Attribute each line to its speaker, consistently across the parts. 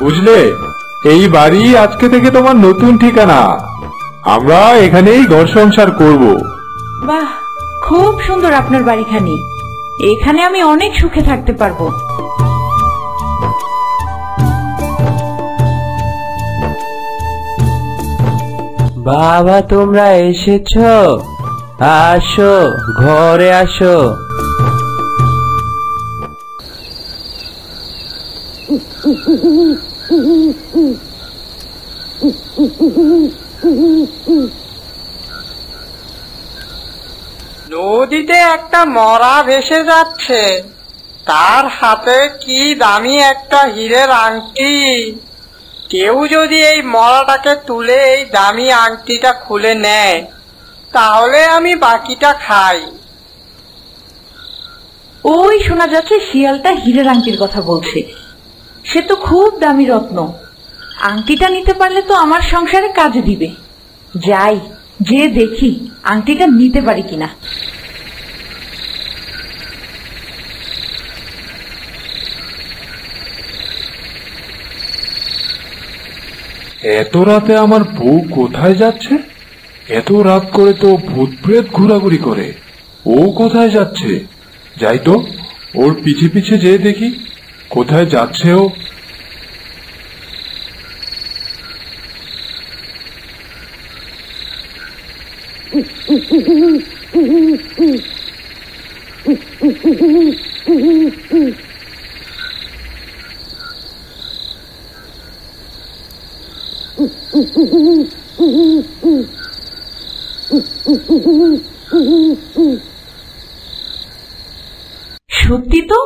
Speaker 1: বুঝলে, এই বাড়ি আজকে থেকে তোমার নতুন ঠিকানা। আমরা এখানেই ঘর সংসার করব।
Speaker 2: বাহ, খুব সুন্দর আপনার বাড়িখানি। এখানে আমি অনেক সুখে থাকতে পারবো।
Speaker 3: বাবা, তোমরা এসেছো? আসো, ঘরে আসো।
Speaker 4: নদীতে একটা মরা ভেসে যাচ্ছে, তার হাতে কি দামি একটা হীরের আংটি। কেউ যদি এই মরাটাকে তুলে এই দামি আংটিটা খুলে নেয়, তাহলে আমি বাকিটা খাই।
Speaker 2: ওই শোনা যাচ্ছে শিয়ালটা হীরের আংটির কথা বলছে। সে তো খুব দামি রত্ন। আংটিটা নিতে পারলে তো আমার সংসারে কাজে দিবে। যাই, যে দেখি আংটিটা নিতে পারি কিনা।
Speaker 1: এত রাতে আমার বউ কোথায় যাচ্ছে? এত রাত করে তো ভূত প্রেত ঘোরাঘুরি করে। ও কোথায় যাচ্ছে? যাই তো, ওর পিছে পিছে যেয়ে দেখি কোথায় যাচ্ছে ও।
Speaker 2: সত্যি তো,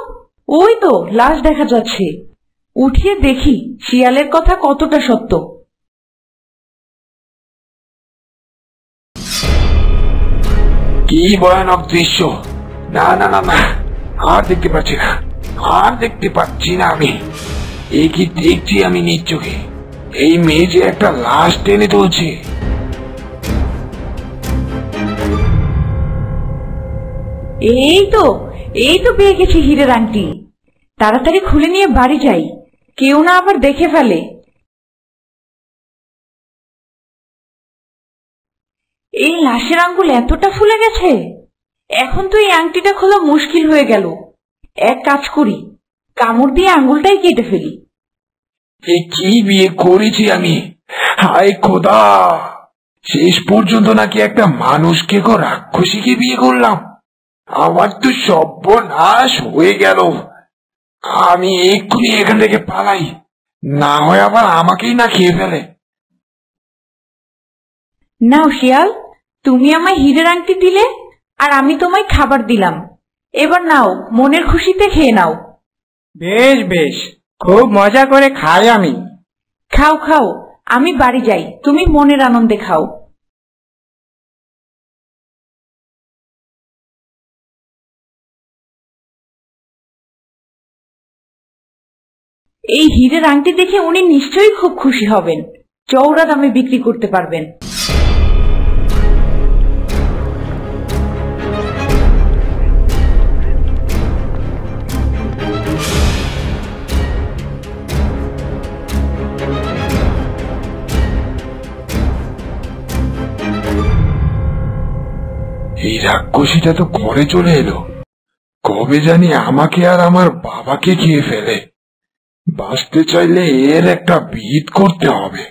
Speaker 2: ওই তো লাশ দেখা যাচ্ছে। উঠিয়ে দেখি শিয়ালের কথা কতটা সত্য।
Speaker 1: কি ভয়ানক দৃশ্য! না না না না, আর দেখতে পাচ্ছি না, আর দেখতে পাচ্ছি না। আমি এই কি দেখছি আমি নিজ চোখে? এই মেয়ে একটা লাশ টেনে তুলছে।
Speaker 2: এই তো পেয়ে গেছি হীরের আংটি। তাড়াতাড়ি খুলে নিয়ে বাড়ি যাই, কেউ না আবার দেখে ফেলে। এই লাশের আঙ্গুল এতটা ফুলে গেছে, এখন তো এই আংটিটা খোলা মুশকিল হয়ে গেল। এক কাজ করি, কামড় দিয়ে আঙ্গুলটাই কেটে ফেলি।
Speaker 1: কি বিয়ে করেছি আমি! হায় খোদা, শেষ পর্যন্ত নাকি একটা মানুষকে গো রাক্ষসীকে বিয়ে করলাম। আমার তো সর্বনাশ হয়ে গেল। আমি এক্ষুনি এখান থেকে পালাই, না হয় আবার আমাকেই না খেয়ে ফেলে।
Speaker 2: নাও শিয়াল, তুমি আমায় হীরের আংটি দিলে, আর আমি তোমায় খাবার দিলাম। এবার নাও, মনের খুশিতে খেয়ে নাও।
Speaker 4: বেশ বেশ, খুব মজা করে খাই আমি।
Speaker 2: খাও খাও, আমি বাড়ি যাই, তুমি মনের আনন্দে খাও। এই হীরের আংটি দেখে উনি নিশ্চয়ই খুব খুশি হবেন, চওড়া দামে বিক্রি করতে পারবেন।
Speaker 1: এই রাক্ষসীটা তো ঘরে চলে এলো। কবে জানি আমাকে আর আমার বাবাকে খেয়ে ফেলে। বাঁচতে চাইলে এর একটা বিহিত করতে হবে।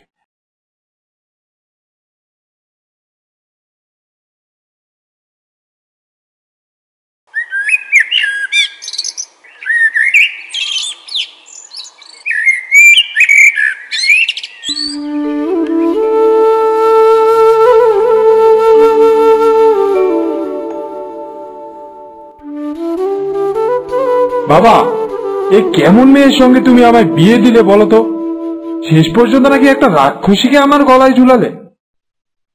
Speaker 1: বাবা, এ কেমন মেয়ের সঙ্গে তুমি আমায় বিয়ে দিলে বলো তো? শেষ পর্যন্ত নাকি একটা রাক্ষসীকে আমার গলায় ঝুলালে।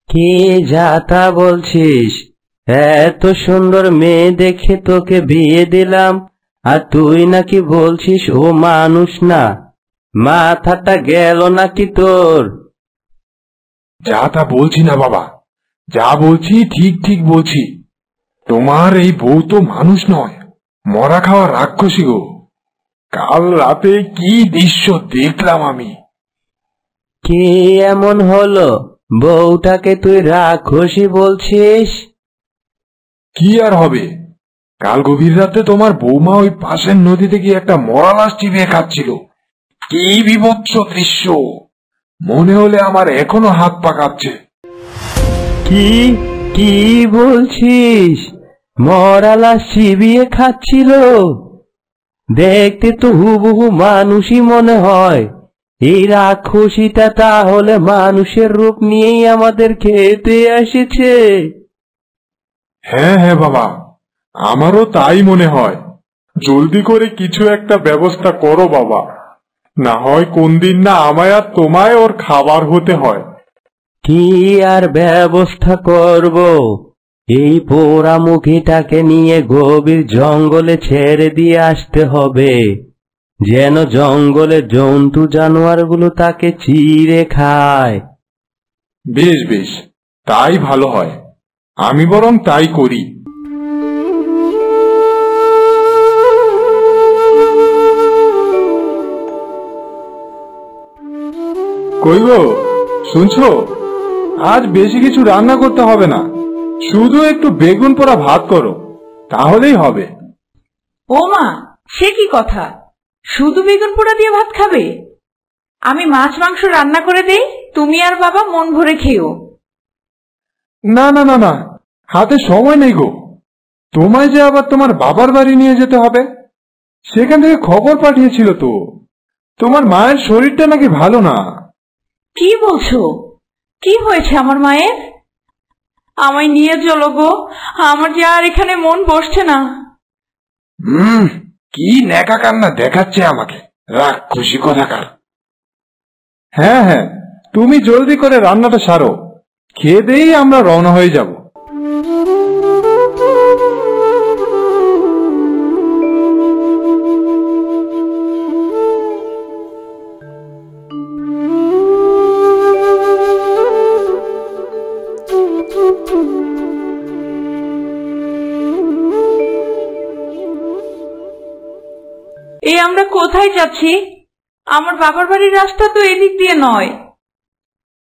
Speaker 3: কে যা তা বলছিস? এত সুন্দর মেয়ে দেখে তোকে বিয়ে দিলাম, আর তুই নাকি বলছিস ও মানুষ না? মাথাটা গেল নাকি তোর?
Speaker 1: যা তা বলছি না বাবা, যা বলছি ঠিক ঠিক বলছি। তোমার এই বউ তো মানুষ নয়, মরা খাওয়া রাক্ষসী গো। কাল রাতে কি দৃশ্য দেখলাম আমি।
Speaker 3: কে এমন হলো বউটাকে তুই রাক্ষসী বলছিস?
Speaker 1: কি আর হবে, কাল গভীর রাতে তোমার বৌমা ওই পাশের নদীতে গিয়ে একটা মরা লাশ চিবিয়ে খাচ্ছিল। কি বিভৎস দৃশ্য, মনে হলে আমার এখনো হাত পা কাঁপছে।
Speaker 3: কি কি বলছিস? মরা লাশ চিবিয়ে খাচ্ছিল? দেখতে তো হুবহু মানুষই মনে হয়। এই রাক্ষসীটা তাহলে মানুষের রূপ নিয়েই আমাদের খেতে এসেছে।
Speaker 1: হ্যাঁ হ্যাঁ বাবা, আমারও তাই মনে হয়। জলদি করে কিছু একটা ব্যবস্থা করো বাবা, না হয় কোন দিন না আমায় আর তোমায় ওর খাবার হতে হয়।
Speaker 3: কি আর ব্যবস্থা করব? এই পোড়ামুখীটাকে নিয়ে গভীর জঙ্গলে ছেড়ে দিয়ে আসতে হবে, যেন জঙ্গলের জন্তু জানোয়ারগুলো তাকে চিরে খায়।
Speaker 1: বেশ বেশ, তাই ভালো হয়, আমি বরং তাই করি। কই গো, শুনছো? আজ বেশি কিছু রান্না করতে হবে না, শুধু একটু বেগুন পোড়া ভাত করো, তাহলেই হবে।
Speaker 2: ও মা, সে কি কথা? শুধু বেগুন পোড়া দিয়ে ভাত খাবে? আমি মাছ মাংস রান্না করে দেই, তুমি আর বাবা মন ভরে খেও।
Speaker 1: না না না না, হাতে সময় নেই গো। তোমায় যে আবার তোমার বাবার বাড়ি নিয়ে যেতে হবে, সেখান থেকে খবর পাঠিয়েছিল তো তোমার মায়ের শরীরটা নাকি ভালো না।
Speaker 2: কি বলছো? কি হয়েছে আমার মায়ের? আমায় নিয়ে চলো গো, আমার যে আর এখানে মন বসছে না।
Speaker 1: কি ন্যাকা কান্না দেখাচ্ছে আমাকে, রাক্ষসী কোথাকার। হ্যাঁ হ্যাঁ, তুমি জলদি করে রান্নাটা সারো, খেয়ে দিয়েই আমরা রওনা হয়ে যাব।
Speaker 2: এই আমরা কোথায় যাচ্ছি? আমার বাবার বাড়ির রাস্তা তো এদিক দিয়ে নয়।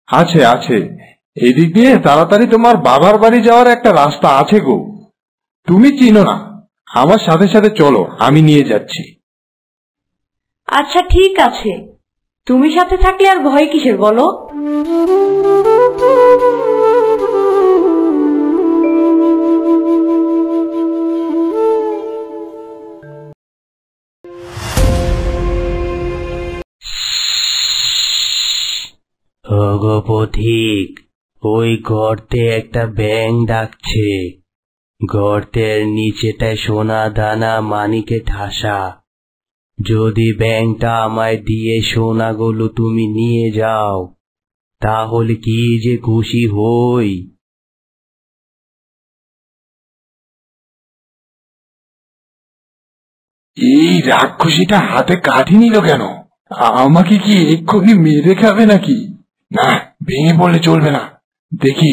Speaker 1: আছে আছে, এদিক দিয়ে তাড়াতাড়ি তোমার বাবার বাড়ি যাওয়ার একটা রাস্তা আছে গো। তুমি চিনো না, আমার সাথে সাথে চলো, আমি নিয়ে যাচ্ছি।
Speaker 2: আচ্ছা ঠিক আছে, তুমি সাথে থাকলে আর ভয় কিসের বলো।
Speaker 3: ওগো পথিক, ওই গর্তে একটা ব্যাঙ ডাকছে। গর্তের নিচেটায় সোনা দানা মানিকে ঠাসা। যদি ব্যাঙটা আমায় দিয়ে সোনাগুলো তুমি নিয়ে যাও, তাহলে কি যে খুশি হই।
Speaker 1: এই রাক্ষসীটা হাতে কাঠি নিল কেন? আমাকে কি এক্ষুনি মেরে খাবে নাকি? না, ভেঙে পড়লে চলবে না, দেখি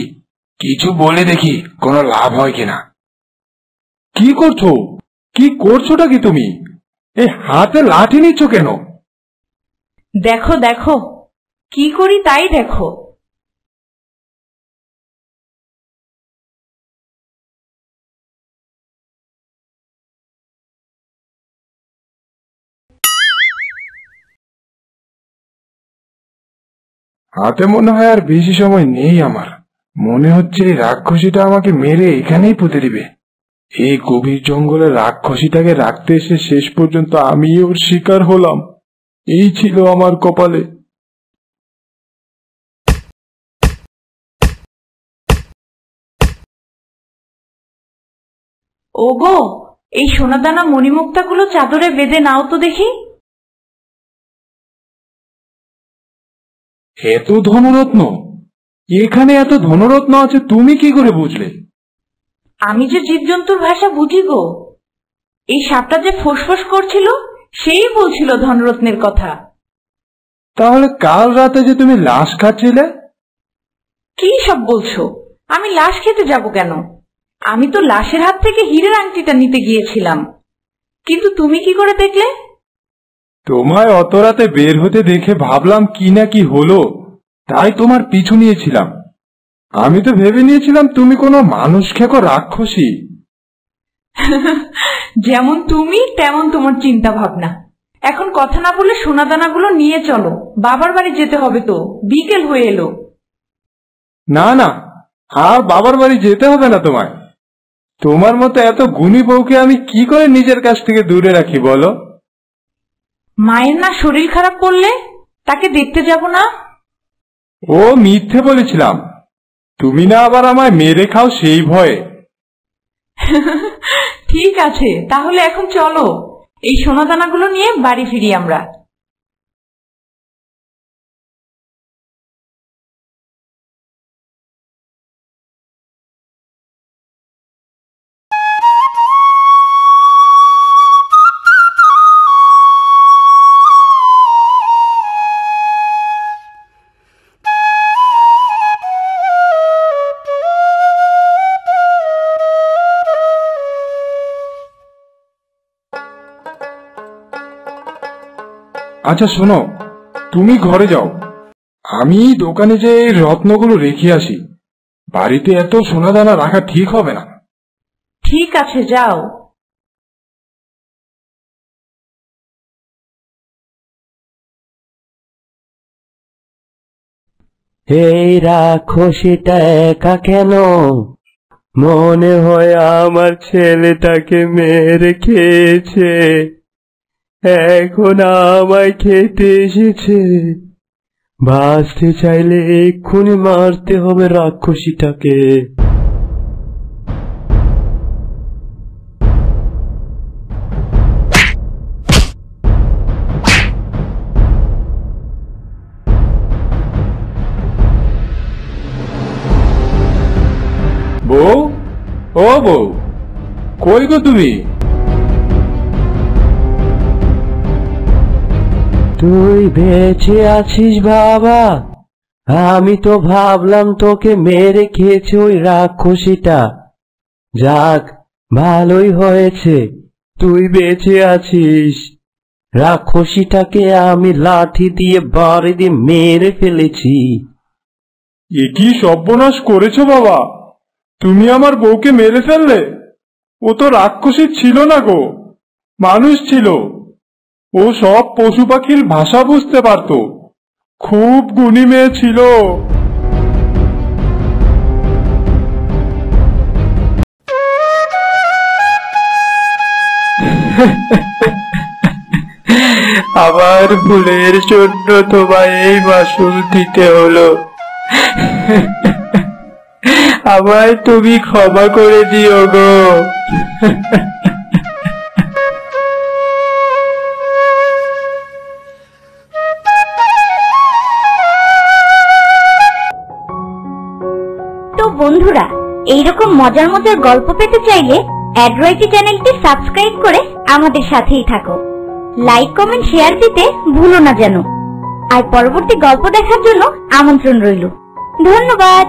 Speaker 1: কিছু বলে দেখি কোনো লাভ হয় কিনা। কি করছো? কি করছোটা কি তুমি? এই হাতে লাঠি নিচ্ছ কেন?
Speaker 2: দেখো দেখো, কি করি তাই দেখো।
Speaker 1: হাতে মনে হয় আর বেশি সময় নেই আমার। মনে হচ্ছে এই রাক্ষসীটা আমাকে মেরে এখানেই পুঁতে দিবে। এই গভীর জঙ্গলে রাক্ষসীটাকে রাখতে এসে শেষ পর্যন্ত আমি ওর শিকার হলাম। এই ছিল আমার কপালে।
Speaker 2: ওগো, এই সোনাদানা মণিমুক্তাগুলো চাদরে বেঁধে নাও তো দেখি।
Speaker 1: এত ধনরত্ন? এখানে এত ধনরত্ন আছে তুমি কি করে বুঝলে?
Speaker 2: আমি যে জীবজন্তুর ভাষা বুঝি গো। এই সাপটা যে ফোঁসফোঁস করছিল, সেই বলছিল ধনরত্নের কথা।
Speaker 1: তাহলে কাল রাতে যে তুমি লাশ খাচ্ছিলে?
Speaker 2: কি সব বলছো? আমি লাশ খেতে যাব কেন? আমি তো লাশের হাত থেকে হীরের আংটিটা নিতে গিয়েছিলাম। কিন্তু তুমি কি করে দেখলে?
Speaker 1: তোমায় অত রাতে বের হতে দেখে ভাবলাম কি না কি হলো, তাই তোমার পিছু নিয়েছিলাম। আমি তো ভেবে নিয়েছিলাম তুমি কোনো মানুষ খেকো রাক্ষসী।
Speaker 2: যেমন তুমি তেমন তোমার চিন্তা ভাবনা। এখন কথা না বলে সোনাদানাগুলো নিয়ে চলো, বাবার বাড়ি যেতে হবে তো, বিকেল হয়ে এলো।
Speaker 1: না না, আর বাবার বাড়ি যেতে হবে না তোমায়। তোমার মতো এত গুণী বউকে আমি কি করে নিজের কাছ থেকে দূরে রাখি বলো?
Speaker 2: মায়ের না শরীর খারাপ করলে তাকে দেখতে যাব না?
Speaker 1: ও মিথ্যে বলেছিলাম, তুমি না আবার আমায় মেরে খাও সেই ভয়ে।
Speaker 2: ঠিক আছে, তাহলে এখন চলো, এই সোনাদানাগুলো নিয়ে বাড়ি ফিরি আমরা।
Speaker 1: আচ্ছা শোনো, তুমি ঘরে যাও, আমি দোকানে যে রত্নগুলো রেখে আসি। বাড়িতে এত সোনাদানা রাখা ঠিক হবে না।
Speaker 2: ঠিক আছে, যাও।
Speaker 3: এই রাক্ষসীটা একা কেন? মনে হয় আমার ছেলেটাকে মেরে খেয়েছে, এখন আমায় খেতে এসেছে। বাঁচতে চাইলে এক্ষুনি মারতে হবে রাক্ষসীটাকে।
Speaker 1: বউ, ও বউ, কই গো তুমি?
Speaker 3: তুই বেঁচে আছিস বাবা? আমি তো ভাবলাম তোকে মেরে খেয়েছে ওই রাক্ষসীটা। যাক, ভালোই হয়েছে তুই বেঁচে আছিস। রাক্ষসীটাকে আমি লাঠি দিয়ে বাড়ি দিয়ে মেরে ফেলেছি।
Speaker 1: এ কি সর্বনাশ করেছো বাবা? তুমি আমার বউকে মেরে ফেললে? ও তো রাক্ষসী ছিল না গো, মানুষ ছিল। ও সব পশু পাখির ভাষা বুঝতে পারত, খুব গুণী মেয়ে ছিল।
Speaker 3: আবার ভুলের জন্য তোমায় এই মাসুল দিতে হলো। আমায় তুমি ক্ষমা করে দিও গো।
Speaker 5: তো বন্ধুরা, এইরকম মজার মজার গল্প পেতে চাইলে অ্যাড্রয়েটি চ্যানেলটি সাবস্ক্রাইব করে আমাদের সাথেই থাকো। লাইক, কমেন্ট, শেয়ার দিতে ভুলো না যেন। আর পরবর্তী গল্প দেখার জন্য আমন্ত্রণ রইল। ধন্যবাদ।